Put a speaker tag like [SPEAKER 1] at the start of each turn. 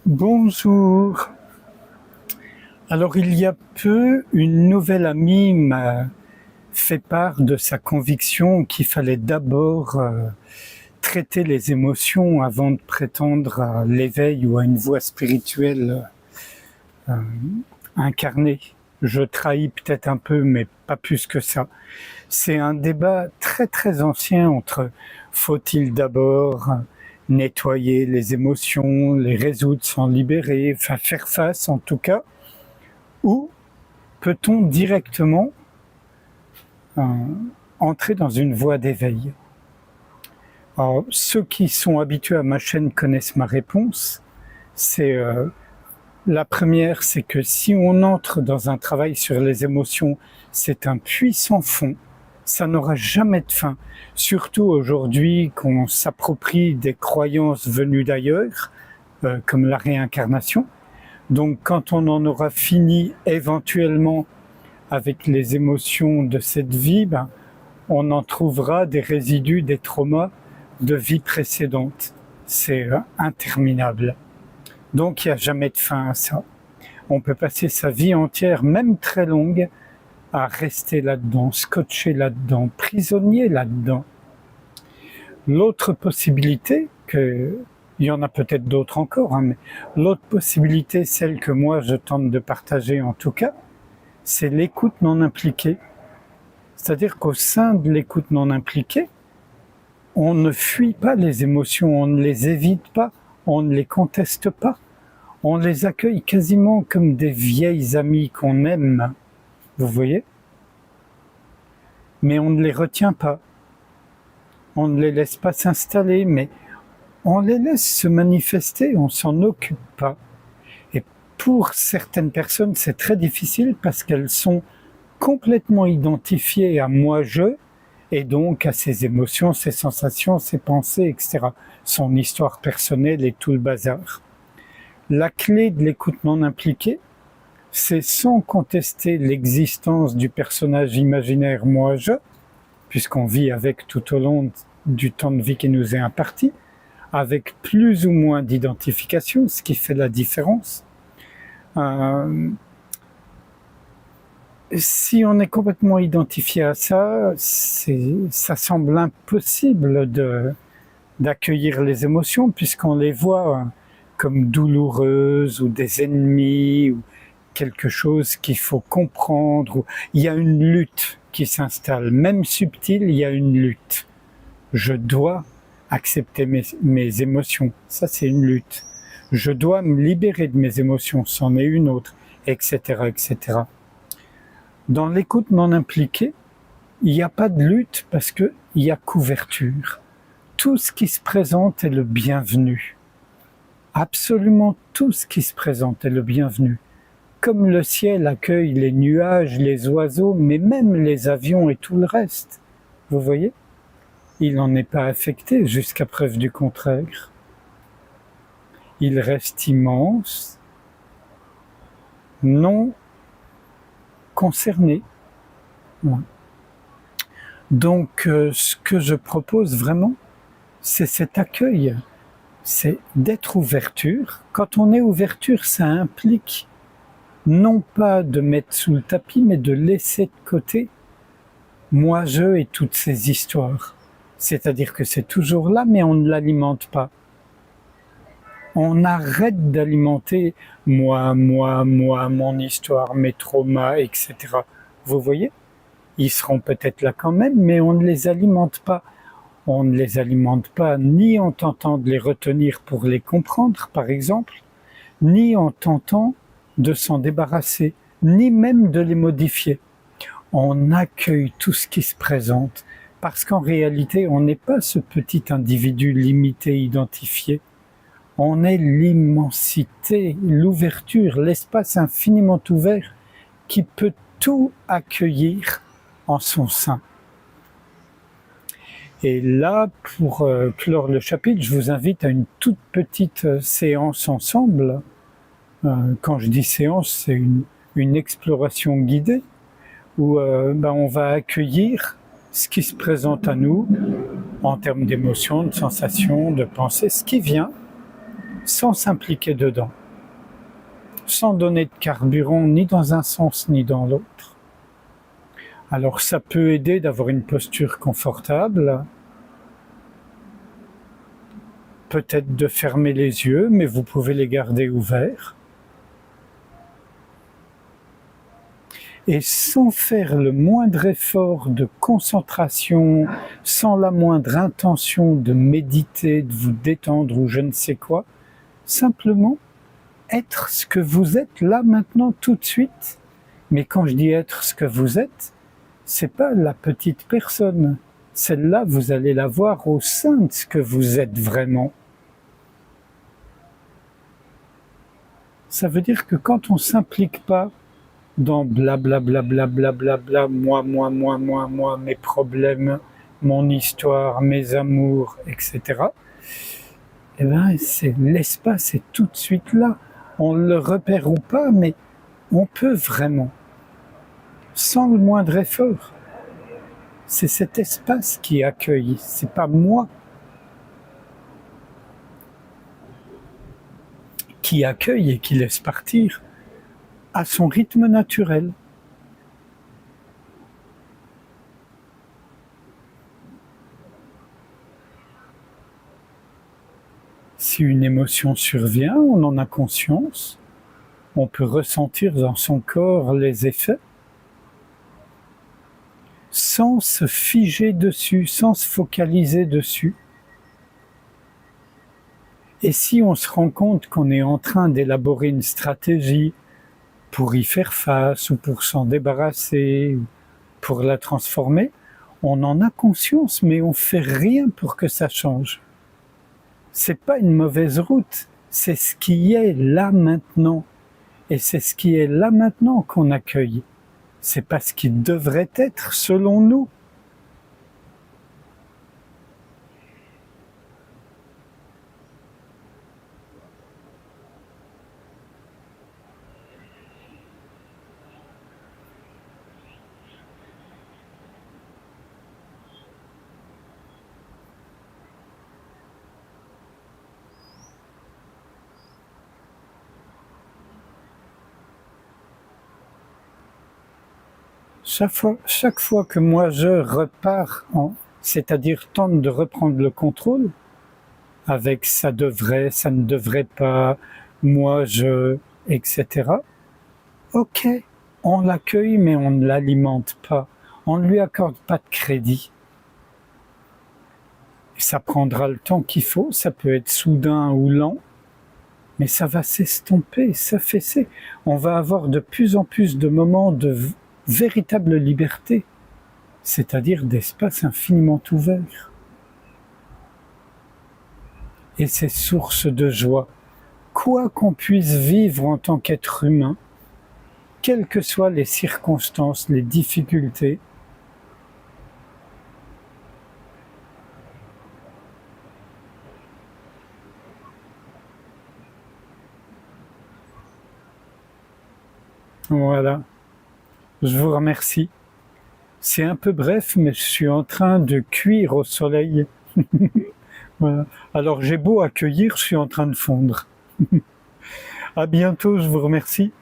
[SPEAKER 1] Bonjour. Alors il y a peu, une nouvelle amie m'a fait part de sa conviction qu'il fallait d'abord traiter les émotions avant de prétendre à l'éveil ou à une voie spirituelle euh, incarnée. Je trahis peut-être un peu, mais pas plus que ça. C'est un débat très très ancien entre faut-il d'abord nettoyer les émotions, les résoudre, s'en libérer, enfin faire face en tout cas, ou peut-on directement euh, entrer dans une voie d'éveil? Alors, ceux qui sont habitués à ma chaîne connaissent ma réponse. C'est la première, c'est que si on entre dans un travail sur les émotions, c'est un puits sans fond. Ça n'aura jamais de fin. Surtout aujourd'hui qu'on s'approprie des croyances venues d'ailleurs, comme la réincarnation. Donc quand on en aura fini éventuellement avec les émotions de cette vie, on en trouvera des résidus, des traumas de vie précédente. C'est interminable. Donc il n'y a jamais de fin à ça. On peut passer sa vie entière, même très longue, à rester là-dedans, scotché là-dedans, prisonnier là-dedans. L'autre possibilité, il y en a peut-être d'autres encore, mais l'autre possibilité, celle que moi je tente de partager en tout cas, c'est l'écoute non impliquée. C'est-à-dire qu'au sein de l'écoute non impliquée, on ne fuit pas les émotions, on ne les évite pas, on ne les conteste pas. On les accueille quasiment comme des vieilles amies qu'on aime, vous voyez? Mais on ne les retient pas. On ne les laisse pas s'installer, mais on les laisse se manifester, on s'en occupe pas. Et pour certaines personnes, c'est très difficile parce qu'elles sont complètement identifiées à moi-je, et donc à ses émotions, ses sensations, ses pensées, etc. Son histoire personnelle et tout le bazar. La clé de l'écoute non impliquée, c'est sans contester l'existence du personnage imaginaire moi-je, puisqu'on vit avec tout au long du temps de vie qui nous est imparti, avec plus ou moins d'identification, ce qui fait la différence. Si on est complètement identifié à ça, ça semble impossible d'accueillir les émotions, puisqu'on les voit comme douloureuses ou des ennemis ou quelque chose qu'il faut comprendre. Il y a une lutte qui s'installe, même subtile, il y a une lutte. Je dois accepter mes émotions, ça c'est une lutte. Je dois me libérer de mes émotions, c'en est une autre, etc., etc. Dans l'écoute non impliquée, il n'y a pas de lutte parce qu'il y a couverture. Tout ce qui se présente est le bienvenu. Absolument tout ce qui se présente est le bienvenu. Comme le ciel accueille les nuages, les oiseaux, mais même les avions et tout le reste. Vous voyez? Il n'en est pas affecté jusqu'à preuve du contraire. Il reste immense, non concerné. Ouais. Donc, ce que je propose vraiment, c'est cet accueil. C'est d'être ouverture. Quand on est ouverture, ça implique non pas de mettre sous le tapis, mais de laisser de côté moi, je et toutes ces histoires. C'est-à-dire que c'est toujours là, mais on ne l'alimente pas. On arrête d'alimenter moi, mon histoire, mes traumas, etc. Vous voyez? Ils seront peut-être là quand même, mais on ne les alimente pas. On ne les alimente pas ni en tentant de les retenir pour les comprendre, par exemple, ni en tentant de s'en débarrasser, ni même de les modifier. On accueille tout ce qui se présente, parce qu'en réalité, on n'est pas ce petit individu limité, identifié. On est l'immensité, l'ouverture, l'espace infiniment ouvert qui peut tout accueillir en son sein. Et là, pour clore le chapitre, je vous invite à une toute petite séance ensemble. Quand je dis séance, c'est une exploration guidée où on va accueillir ce qui se présente à nous en termes d'émotions, de sensations, de pensées, ce qui vient, sans s'impliquer dedans, sans donner de carburant ni dans un sens ni dans l'autre. Alors ça peut aider d'avoir une posture confortable, peut-être de fermer les yeux, mais vous pouvez les garder ouverts. Et sans faire le moindre effort de concentration, sans la moindre intention de méditer, de vous détendre ou je ne sais quoi, simplement être ce que vous êtes là maintenant tout de suite. Mais quand je dis être ce que vous êtes, c'est pas la petite personne. Celle-là, vous allez la voir au sein de ce que vous êtes vraiment. Ça veut dire que quand on s'implique pas dans blablabla, moi, mes problèmes, mon histoire, mes amours, etc., eh ben, l'espace est tout de suite là. On le repère ou pas, mais on peut vraiment, sans le moindre effort. C'est cet espace qui accueille, c'est pas moi qui accueille et qui laisse partir à son rythme naturel. Si une émotion survient, on en a conscience, on peut ressentir dans son corps les effets, sans se figer dessus, sans se focaliser dessus. Et si on se rend compte qu'on est en train d'élaborer une stratégie pour y faire face ou pour s'en débarrasser, ou pour la transformer, on en a conscience, mais on fait rien pour que ça change. C'est pas une mauvaise route, c'est ce qui est là maintenant. Et c'est ce qui est là maintenant qu'on accueille. C'est pas ce qui devrait être selon nous. Chaque fois que moi je repars, c'est-à-dire tente de reprendre le contrôle, avec ça devrait, ça ne devrait pas, moi je, etc. Ok, on l'accueille mais on ne l'alimente pas, on ne lui accorde pas de crédit. Ça prendra le temps qu'il faut, ça peut être soudain ou lent, mais ça va s'estomper, s'affaisser. On va avoir de plus en plus de moments de véritable liberté, c'est-à-dire d'espace infiniment ouvert. Et c'est source de joie. Quoi qu'on puisse vivre en tant qu'être humain, quelles que soient les circonstances, les difficultés, voilà. Je vous remercie. C'est un peu bref, mais je suis en train de cuire au soleil. Voilà. Alors j'ai beau accueillir, je suis en train de fondre. À bientôt, je vous remercie.